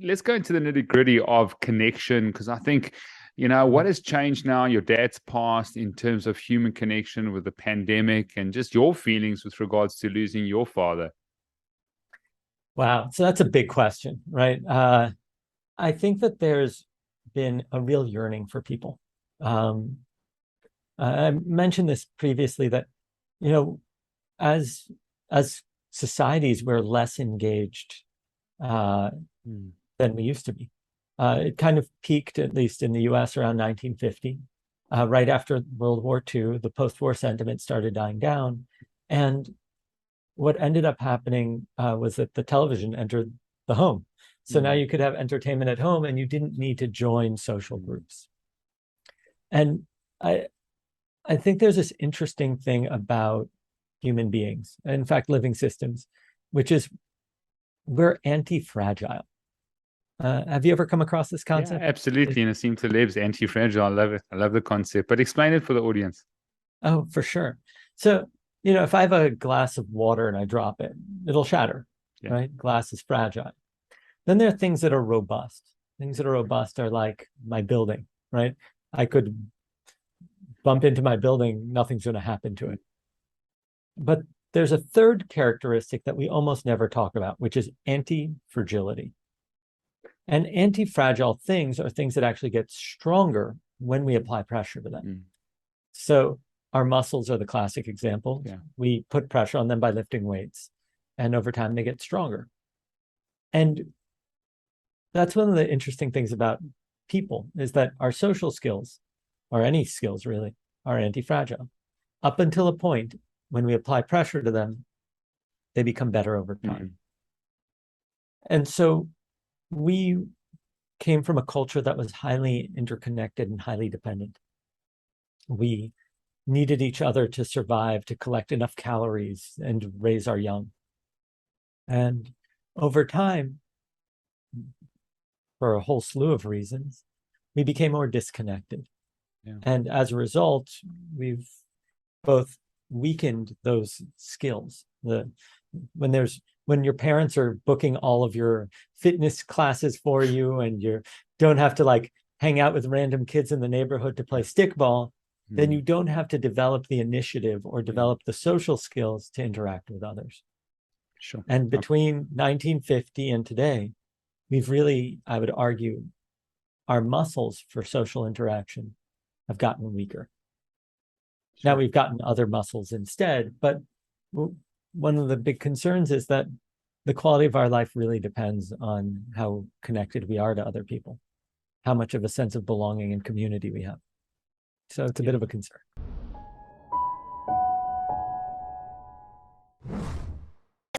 let's go into the nitty-gritty of connection, because I think, what has changed now? Your dad's passed in terms of human connection with the pandemic, and just your feelings with regards to losing your father. Wow. So that's a big question, right? I think that there's been a real yearning for people. I mentioned this previously that, as societies, we're less engaged than we used to be. It kind of peaked, at least in the US, around 1950. Right after World War II, the post-war sentiment started dying down. And what ended up happening was that the television entered the home. So now you could have entertainment at home and you didn't need to join social groups. And I think there's this interesting thing about human beings, in fact, living systems, which is we're anti-fragile. Have you ever come across this concept? Yeah, absolutely. And SteveStavs, anti-fragile. I love it. I love the concept, but explain it for the audience. Oh, for sure. So, if I have a glass of water and I drop it, it'll shatter, right? Glass is fragile. Then there are things that are robust. Things that are robust are like my building, right? I could bump into my building, nothing's going to happen to it. But there's a third characteristic that we almost never talk about, which is anti-fragility. And anti-fragile things are things that actually get stronger when we apply pressure to them. So our muscles are the classic example. We put pressure on them by lifting weights, and over time they get stronger. And that's one of the interesting things about people, is that our social skills, or any skills really, are anti-fragile. Up until a point when we apply pressure to them, they become better over time. And so we came from a culture that was highly interconnected and highly dependent. We needed each other to survive, to collect enough calories and raise our young. And over time, for a whole slew of reasons, we became more disconnected. And as a result, we've both weakened those skills. When your parents are booking all of your fitness classes for you, and you don't have to like hang out with random kids in the neighborhood to play stickball, then you don't have to develop the initiative or develop the social skills to interact with others. And between 1950 and today, we've really, I would argue, our muscles for social interaction have gotten weaker. Now we've gotten other muscles instead, but one of the big concerns is that the quality of our life really depends on how connected we are to other people, how much of a sense of belonging and community we have. So it's a bit of a concern.